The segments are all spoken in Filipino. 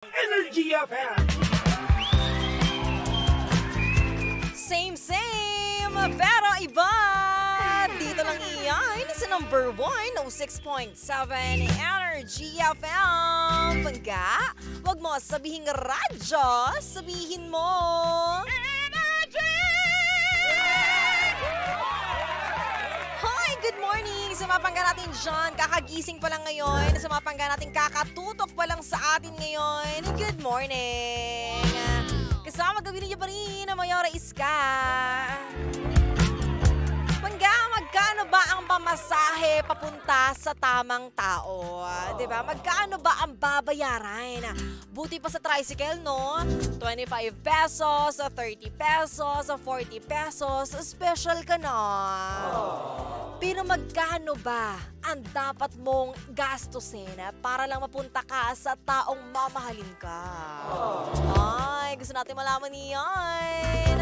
Energy FM. Same, pero iba. Dito lang iyan sa number 106.7 Energy FM. Pangga, wag mo sabihin radyo, sabihin mo Energy! Hi, good morning sa mga pangga natin dyan. Kakagising pa lang ngayon. Sa mga pangga natin kakatutok pa lang sa atin ngayon. Good morning. Kasama gawin niyo pa rin na Mayora Iska. Pangga, magkano ba ang pamasahe papunta sa tamang tao? Diba? Magkano ba ang babayaran? Buti pa sa tricycle, no? 25 pesos, 30 pesos, 40 pesos, special ka na. Pero magkano ba ang dapat mong gastusin para lang mapunta ka sa taong mamahalin ka? Ay, gusto natin malaman niyan.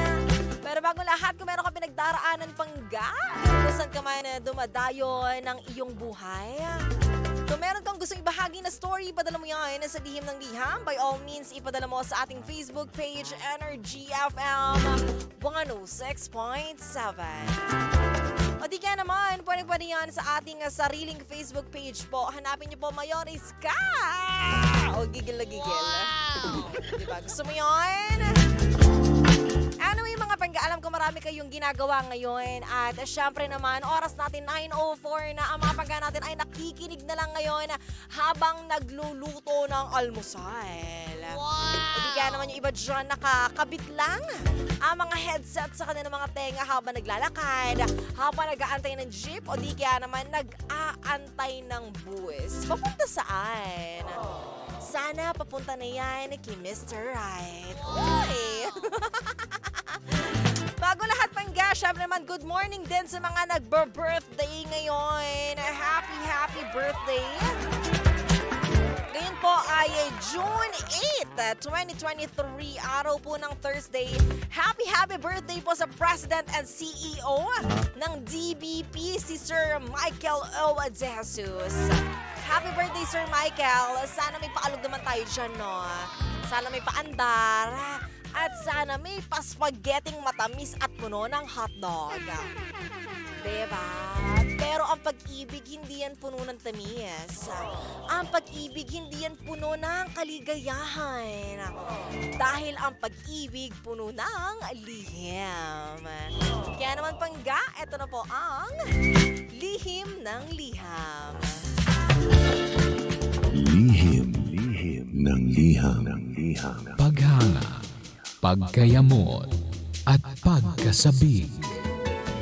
Pero bago lahat, kung meron ka pinagdaraanan pangga, kung saan ka man dumadayo ng iyong buhay, kung meron kang gustong ibahagi na story, ipadala mo yan sa Lihim ng Liham. By all means, ipadala mo sa ating Facebook page, Energy FM 106.7. O di kaya naman, pwede yan sa ating sariling Facebook page po. Hanapin niyo po Mayora Iska. O gigil na gigil. Wow! Diba? Gusto mo yun? Anyway, mga pangga, alam ko marami kayong ginagawa ngayon. At syempre naman, oras natin 9:04 na ang mga pangga natin ay nakikinig na lang ngayon habang nagluluto ng almusal. Wow! O di kaya naman yung iba dyan nakakabit lang ang mga headset sa kanilang mga tenga habang naglalakad, habang nag-aantay ng jeep, o di kaya naman nag-aantay ng bus. Papunta saan? Sana papunta na yan kay Mr. Right. Uy! Bago lahat pangga, syempre naman good morning din sa mga nagbe-birthday ngayon. Happy birthday! Ngayon po ay June 8, 2023, araw po ng Thursday. Happy birthday po sa President and CEO ng DBP, si Sir Michael O. De Jesus. Happy birthday, Sir Michael. Sana may paalog naman tayo dyan, no? Sana may paandar. At sana may paspagheting matamis at puno ng hotdog. Diba? Pero ang pag-ibig, hindi yan puno ng tamis. Ang pag-ibig, hindi yan puno ng kaligayahan. Dahil ang pag-ibig, puno ng lihim. Kaya naman pangga, eto na po ang Lihim ng Liham. Lihim ng liham. Paghanga, pagkayamot, at pagkasabik.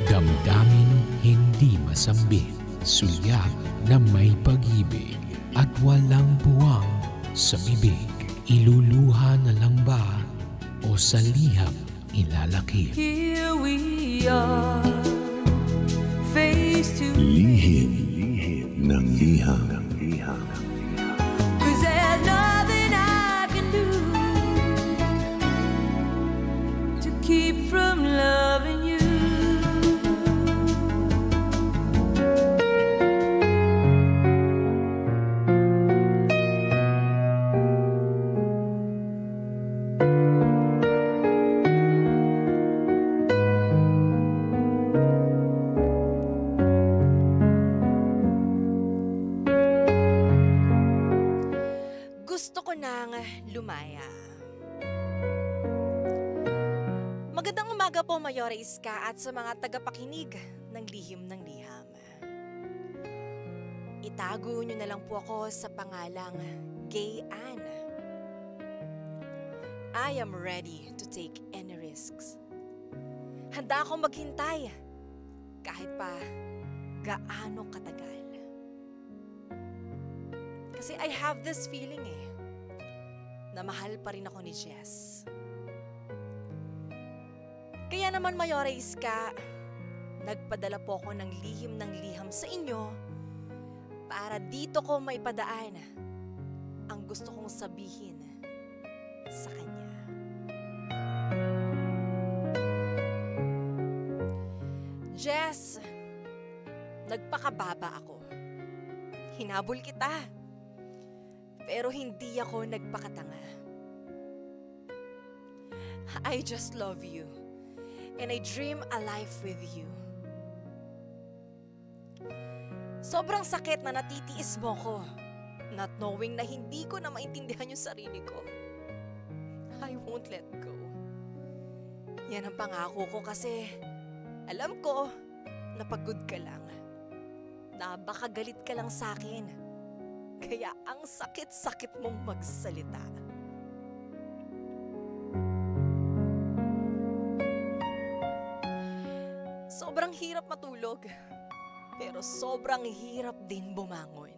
Damdamin hindi masambit. Sulyap na may pag-ibig at walang buwang sa bibig. Iluluha na lang ba o sa liham ilalakip? Here we are, face to Lihim ng liham. 'cause there's nothing I can do to keep from loving you. Gusto ko nang lumaya. Magandang umaga po, Mayora Iska, at sa mga tagapakinig ng Lihim ng Liham. Itago niyo na lang po ako sa pangalang Gay Ann. I am ready to take any risks. Handa akong maghintay kahit pa gaano katagal. Kasi I have this feeling na mahal pa rin ako ni Jess. Kaya naman, Mayora Iska, nagpadala po ako ng liham sa inyo para dito ko may padaan ang gusto kong sabihin sa kanya. Jess, nagpakababa ako. Hinabol kita. Pero hindi ako nagpakatanga. I just love you. And I dream a life with you. Sobrang sakit na natitiis mo ko. Not knowing na hindi ko na maintindihan yung sarili ko. I won't let go. Yan ang pangako ko kasi alam ko na pagod ka lang. Na baka galit ka lang sa akin. Kaya ang sakit-sakit mong magsalita. Sobrang hirap matulog. Pero sobrang hirap din bumangon.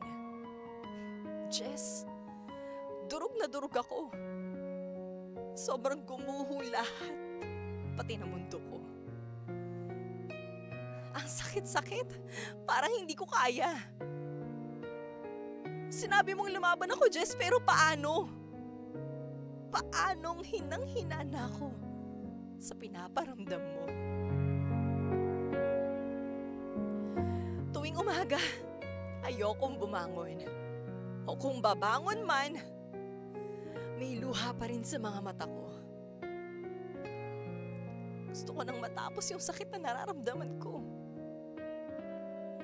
Jess, durog na durog ako. Sobrang gumuho lahat, pati na mundo ko. Ang sakit-sakit, parang hindi ko kaya. Sinabi mong lumaban ako, Jess, pero paano? Paanong hinang-hina na ako sa pinaparamdam mo? Tuwing umaga, ayokong bumangon. O kung babangon man, may luha pa rin sa mga mata ko. Gusto ko nang matapos yung sakit na nararamdaman ko.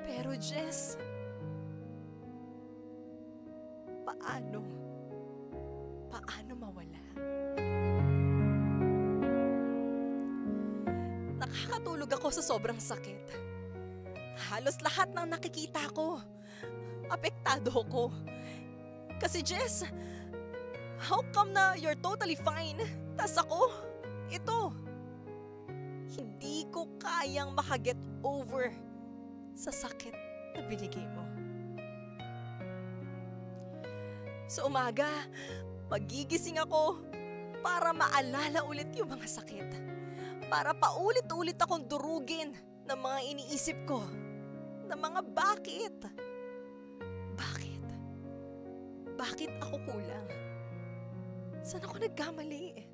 Pero Jess, paano? Paano mawala? Nakakatulog ako sa sobrang sakit. Halos lahat ng nakikita ko, apektado ko. Kasi Jess, how come na you're totally fine? Tas ako, ito. Hindi ko kayang makaget over sa sakit na binigay mo. Sa umaga, magigising ako para maalala ulit yung mga sakit. Para paulit-ulit akong durugin ng mga iniisip ko. Ng mga bakit. Bakit? Bakit ako kulang? Saan ako nagkamali?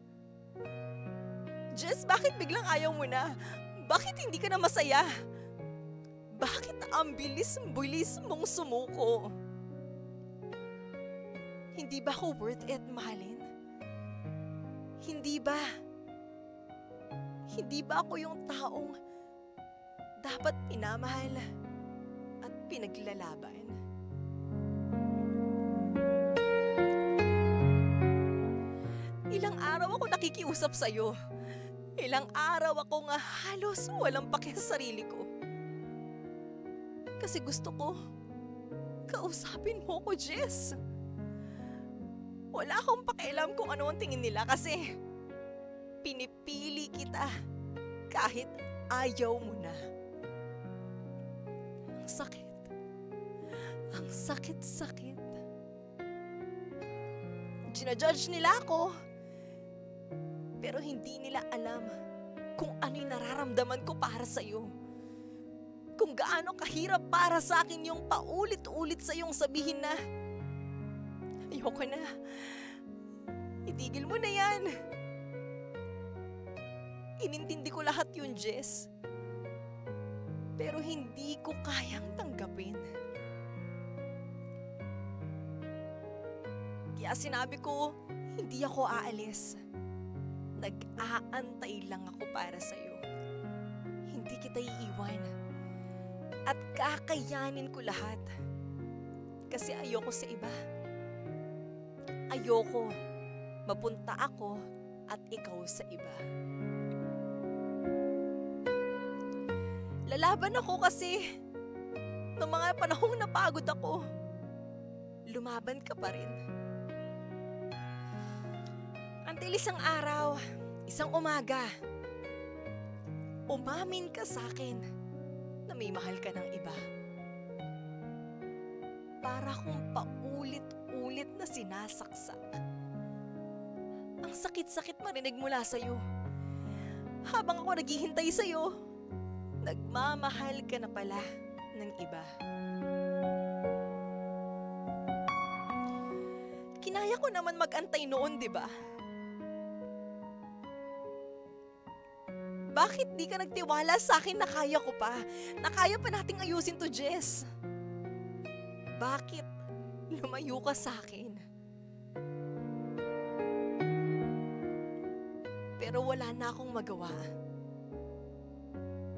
Jess, bakit biglang ayaw mo na? Bakit hindi ka na masaya? Bakit ang bilis-bilis mong sumuko? Hindi ba ako worth it, mahalin? Hindi ba? Hindi ba ako yung taong dapat pinamahal at pinaglalaban? Ilang araw ako nakikiusap sa'yo. Ilang araw ako nga halos walang pake sa sarili ko. Kasi gusto ko, kausapin mo ko, Jess. Wala akong pakialam kung ano ang tingin nila kasi pinipili kita kahit ayaw mo na. Ang sakit. Ang sakit-sakit. Ginajudge nila ako. Pero hindi nila alam kung ano yung nararamdaman ko para sa'yo. Kung gaano kahirap para sa akin yung paulit-ulit sa'yong sabihin na, ayoko na. Itigil mo na yan. Inintindi ko lahat yun, Jess. Pero hindi ko kayang tanggapin. Kaya sinabi ko, hindi ako aalis. Nag-aantay lang ako para sa'yo. Hindi kita iiwan. At kakayanin ko lahat. Kasi ayoko sa iba. Ayoko mapunta ako at ikaw sa iba. Lalaban ako kasi noong mga panahong napagod ako, lumaban ka pa rin. Until isang araw, isang umaga, umamin ka sa akin na may mahal ka ng iba. Para kung paulit-ulit na sinasaksak. Ang sakit-sakit marinig mula sa'yo. Habang ako naghihintay sa'yo, nagmamahal ka na pala ng iba. Kinaya ko naman mag-antay noon, di ba? Bakit di ka nagtiwala sa akin na kaya ko pa? Na kaya pa nating ayusin to, Jess? Bakit lumayo ka sa akin? Pero wala na akong magawa.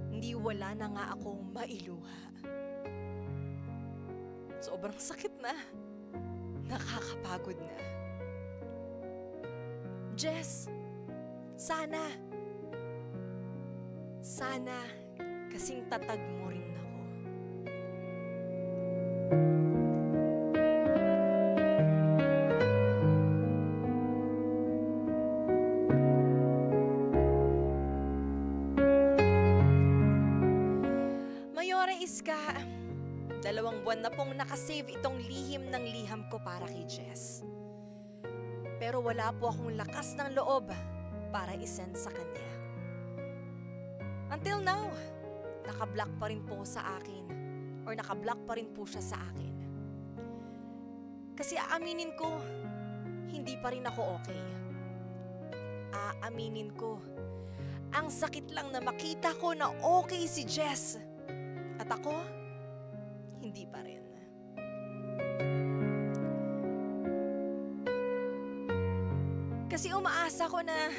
Hindi wala na nga akong mailuha. Sobrang sakit na. Nakakapagod na. Jess, sana kasing tatag mo rin ako. Mayora Iska, 2 buwan na pong nakasave itong lihim ng liham ko para kay Jess. Pero wala po akong lakas ng loob para isend sa kanya. Until now, naka-block pa rin po sa akin or naka-block pa rin po siya sa akin. Kasi aaminin ko, hindi pa rin ako okay. Aaminin ko, ang sakit lang na makita ko na okay si Jess. At ako, hindi pa rin. Kasi umaasa ko na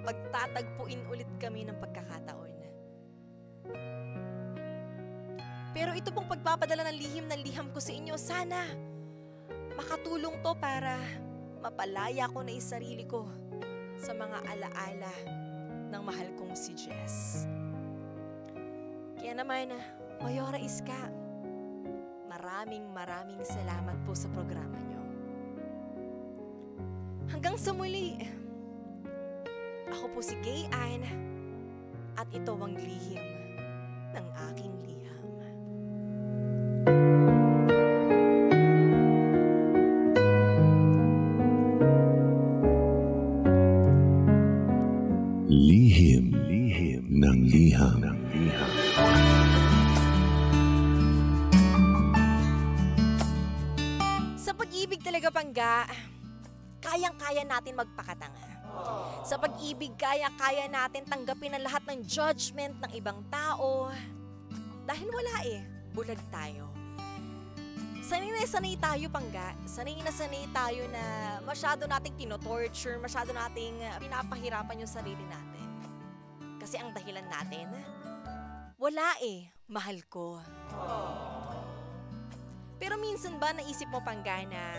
pagtatagpuin ulit kami ng pagkakataon. Pero ito pong pagpapadala ng liham ko sa inyo, sana makatulong to para mapalaya ko na sarili ko sa mga alaala ng mahal kong si Jess. Kaya naman, Mayora Iska, maraming salamat po sa programa nyo. Hanggang sa muli, ako po si Gay Ann at ito ang lihim ng aking liham. Lihim ng liham. Sa pag-ibig talaga, Pangga, kayang-kaya natin magpakatanga. Sa pag-ibig, kaya-kaya natin tanggapin ang lahat ng judgment ng ibang tao. Dahil wala bulag tayo. Sanay tayo, Pangga. Sanay tayo na masyado nating tinotorture, masyado nating pinapahirapan yung sarili natin. Kasi ang dahilan natin, wala mahal ko. Pero minsan ba naisip mo, Pangga, na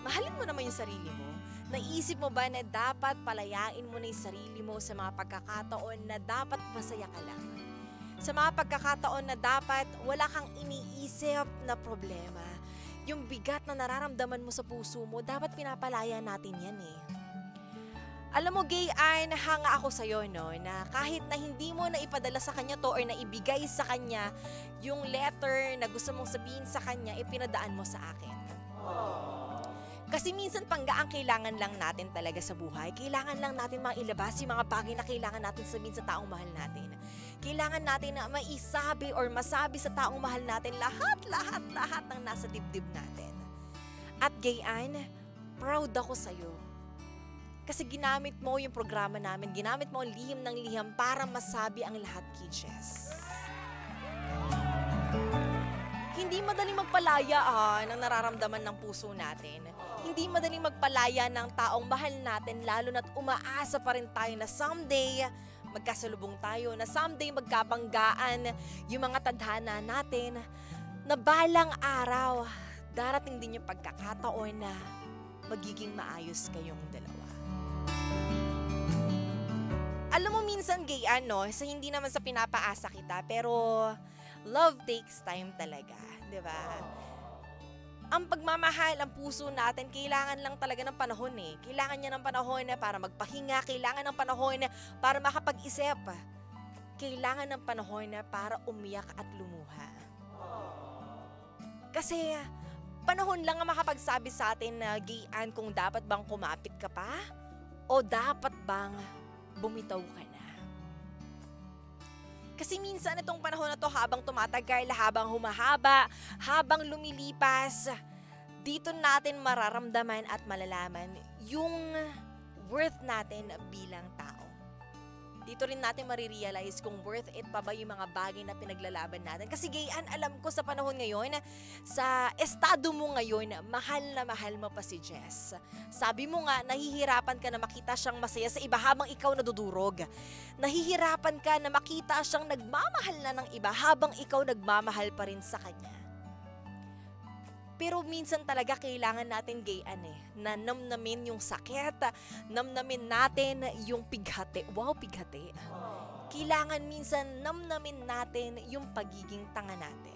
mahalin mo naman yung sarili mo? Naisip mo ba na dapat palayain mo na yung sarili mo sa mga pagkakataon na dapat masaya ka lang? Sa mga pagkakataon na dapat wala kang iniisip na problema. Yung bigat na nararamdaman mo sa puso mo, dapat pinapalaya natin yan Alam mo, Gay Ann, hanga ako sa'yo, no? Na kahit na hindi mo na ipadala sa kanya to or na ibigay sa kanya yung letter na gusto mong sabihin sa kanya, ipinadaan mo sa akin. Kasi minsan, Pangga, ang kailangan lang natin talaga sa buhay. Kailangan lang natin mailabas yung mga bagay na kailangan natin sabihin sa taong mahal natin. Kailangan natin na maisabi or masabi sa taong mahal natin lahat ng nasa dibdib natin. At Gay Ann, proud ako sa'yo. Kasi ginamit mo yung programa namin, ginamit mo ang lihim ng liham para masabi ang lahat kay Jess. Hindi madaling magpalaya ng nararamdaman ng puso natin. Hindi madaling magpalaya ng taong mahal natin, lalo na't umaasa pa rin tayo na someday magkasalubong tayo, na someday magkabanggaan yung mga tadhana natin, na balang araw darating din yung pagkakataon na magiging maayos kayong dalawa. Alam mo minsan, Gay Ann, sa hindi naman sa pinapaasa kita, pero love takes time talaga, di ba? Ang pagmamahal, ang puso natin, kailangan lang talaga ng panahon Kailangan niya ng panahon para magpahinga, kailangan ng panahon para makapag-isip. Kailangan ng panahon para umiyak at lumuha. Kasi panahon lang ang makapagsabi sa atin na, Gay Ann, kung dapat bang kumapit ka pa o dapat bang bumitaw ka na. Kasi minsan itong panahon na to, habang tumatagal, habang humahaba, habang lumilipas, dito natin mararamdaman at malalaman yung worth natin bilang tao. dito rin natin marirealize kung worth it pa ba yung mga bagay na pinaglalaban natin. Kasi gayan, alam ko sa panahon ngayon, sa estado mo ngayon, mahal na mahal mo pa si Jess. Sabi mo nga, nahihirapan ka na makita siyang masaya sa iba habang ikaw nadudurog. Nahihirapan ka na makita siyang nagmamahal na ng iba habang ikaw nagmamahal pa rin sa kanya. Pero minsan talaga kailangan natin gayan na namnamin yung sakit, namnamin natin yung pighati. Wow, pighati. Kailangan minsan namnamin natin yung pagiging tanga natin.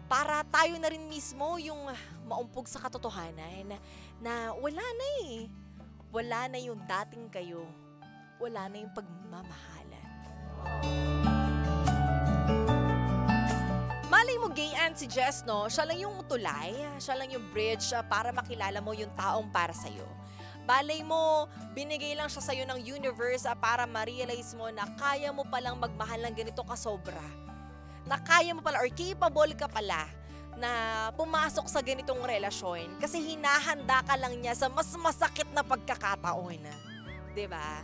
Para tayo na rin mismo yung maumpog sa katotohanan na wala na Wala na yung dating kayo. Wala na yung pagmamahalan. Malay mo, gayan, si Jess, no? Siya lang yung tulay, siya lang yung bridge para makilala mo yung taong para sa'yo. Balay mo, binigay lang siya sa'yo ng universe para ma-realize mo na kaya mo palang magmahal ng ganito kasobra. Na kaya mo pala or capable ka pala na pumasok sa ganitong relasyon kasi hinahanda ka lang niya sa mas masakit na pagkakataon. 'Di ba?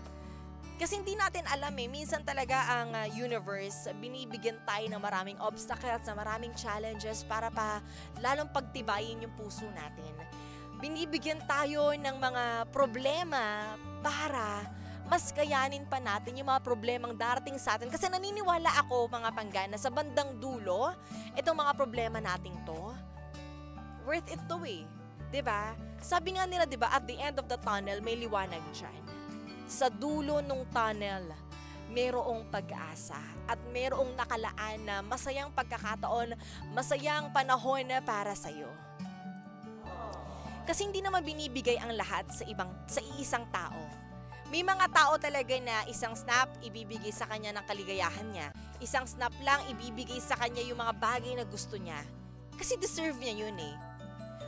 Kasi hindi natin alam minsan talaga ang universe, binibigyan tayo ng maraming obstacles, na maraming challenges para pa lalong pagtibayin yung puso natin. Binibigyan tayo ng mga problema para mas kayanin pa natin yung mga problemang darating sa atin. Kasi naniniwala ako, mga panggana, sa bandang dulo, itong mga problema nating to, worth it to 'Diba? Sabi nga nila, 'diba, at the end of the tunnel, may liwanag dyan. Sa dulo ng tunnel, mayroong pag-asa at mayroong nakalaan na masayang pagkakataon, masayang panahon na para sa'yo. Kasi hindi naman binibigay ang lahat sa isang tao. May mga tao talaga na isang snap, ibibigay sa kanya ng kaligayahan niya. Isang snap lang, ibibigay sa kanya yung mga bagay na gusto niya. Kasi deserve niya yun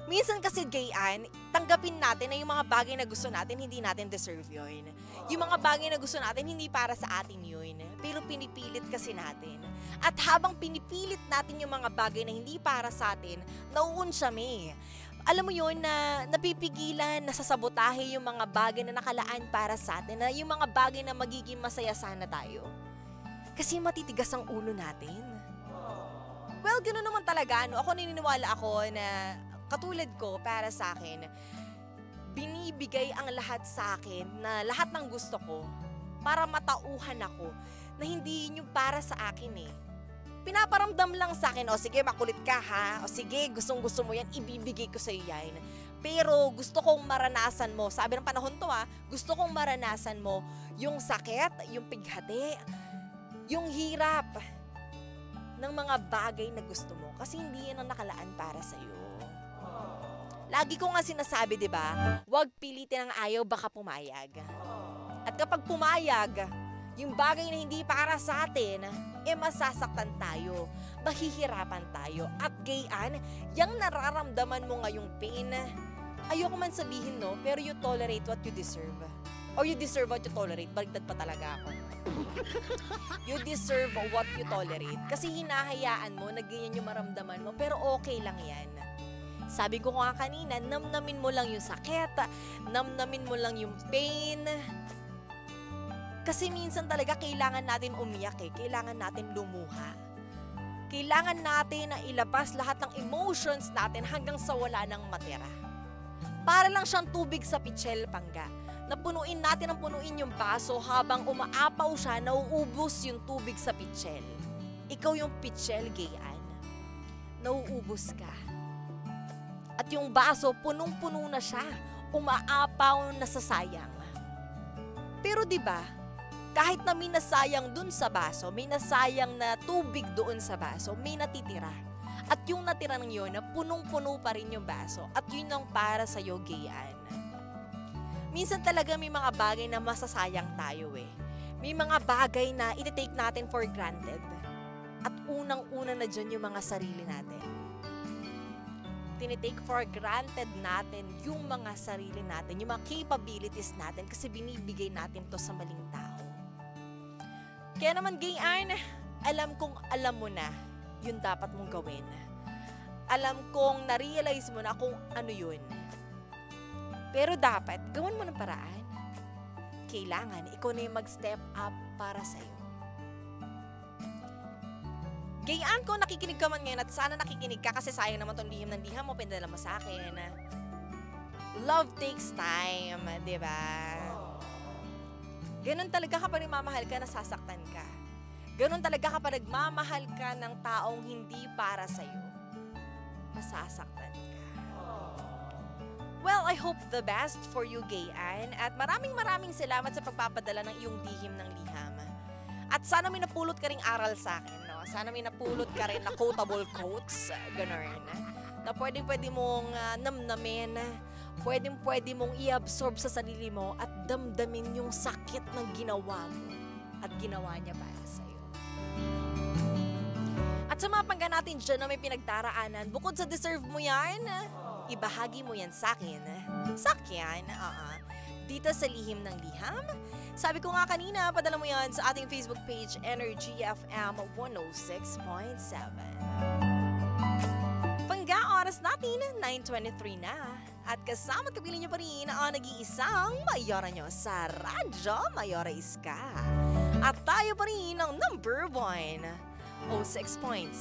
Minsan kasi gayan, tanggapin natin na yung mga bagay na gusto natin, hindi natin deserve yun. Yung mga bagay na gusto natin, hindi para sa atin yun. Pero pinipilit kasi natin. At habang pinipilit natin yung mga bagay na hindi para sa atin, nauunsyami. Alam mo yun na napipigilan, nasasabotahe yung mga bagay na nakalaan para sa atin, na yung mga bagay na magiging masaya sana tayo. Kasi matitigas ang ulo natin. Well, ganoon naman talaga. Ako naniniwala ako na katulad ko, para sa akin, binibigay ang lahat sa akin na lahat ng gusto ko para matauhan ako na hindi yung para sa akin Pinaparamdam lang sa akin, o sige, makulit ka ha, o sige, gustong-gusto mo yan, ibibigay ko sa'yo yan. Pero gusto kong maranasan mo, sabi ng panahon to gusto kong maranasan mo yung sakit, yung pighati, yung hirap ng mga bagay na gusto mo. Kasi hindi yan ang nakalaan para sa'yo. Lagi ko nga sinasabi, 'di ba? Huwag pilitin ang ayaw, baka pumayag. At kapag pumayag, yung bagay na hindi para sa atin, masasaktan tayo, mahihirapan tayo. At gayan, yung nararamdaman mo ngayong pain, ayoko man sabihin pero you tolerate what you deserve. Or you deserve what you tolerate. Baligtad pa talaga ako. You deserve what you tolerate. Kasi hinahayaan mo na ganyan yung maramdaman mo, pero okay lang yan. Sabi ko nga kanina, namnamin mo lang yung sakit, namnamin mo lang yung pain. Kasi minsan talaga kailangan natin umiyak kailangan natin lumuha. Kailangan natin na ilabas lahat ng emotions natin hanggang sa wala nang matira. Para lang siyang tubig sa pichel, pangga. Napunuin natin ang punuin yung baso habang umaapaw siya, nauubos yung tubig sa pichel. Ikaw yung pichel, gayan. Nauubos ka. At yung baso, punong-puno na siya. Umaapaw na sa sayang. Pero 'di ba, kahit na may nasayang dun sa baso, may nasayang na tubig doon sa baso, may natitira. At yung natira ng yun, punong-puno pa rin yung baso. At yun ang para sa'yo, gayan. Minsan talaga may mga bagay na masasayang tayo May mga bagay na iti-take natin for granted. At unang-una na dyan yung mga sarili natin. Tinitake for granted natin yung mga sarili natin, yung mga capabilities natin kasi binibigay natin to sa maling tao. Kaya naman, gayan, alam kong alam mo na yun dapat mong gawin. Alam kong na-realize mo na kung ano yun. Pero dapat, gawin mo ng paraan. kailangan ikaw na yung mag-step up para sa'yo. Gayaan ko, nakikinig ka man ngayon at sana nakikinig ka kasi sayang naman tong lihim ng liham mo, pinadala mo sa akin. Love takes time, di ba? Ganun talaga kapag nagmamahal ka, nasasaktan ka. Ganun talaga kapag nagmamahal ka ng taong hindi para sa'yo, masasaktan ka. Well, I hope the best for you, Gayan. At maraming salamat sa pagpapadala ng iyong lihim ng liham. At sana may napulot ka ring aral sa akin, no? Sana may napulot ka rin na quotable quotes, ganun. Na pwede mong namnamin, pwede mong i-absorb sa sarili mo at damdamin yung sakit ng ginawa mo at ginawa niya para sa'yo. At sa mga pangga natin dyan na may pinagdaraanan, bukod sa deserve mo yan, ibahagi mo yan sa akin. Sa akin, dito sa Lihim ng Liham. Sabi ko nga kanina, padala mo yan sa ating Facebook page, Energy FM 106.7. Pangga oras natin, 9:23 na. At kasama at kapiling niyo pa rin ang nag-iisang Mayora nyo sa Radyo Mayora Iska. At tayo pa rin ang number 1, 06.7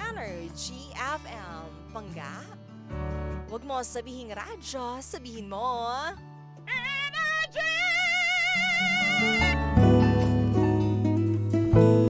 Energy FM. Pangga, huwag mo sabihing radyo, sabihin mo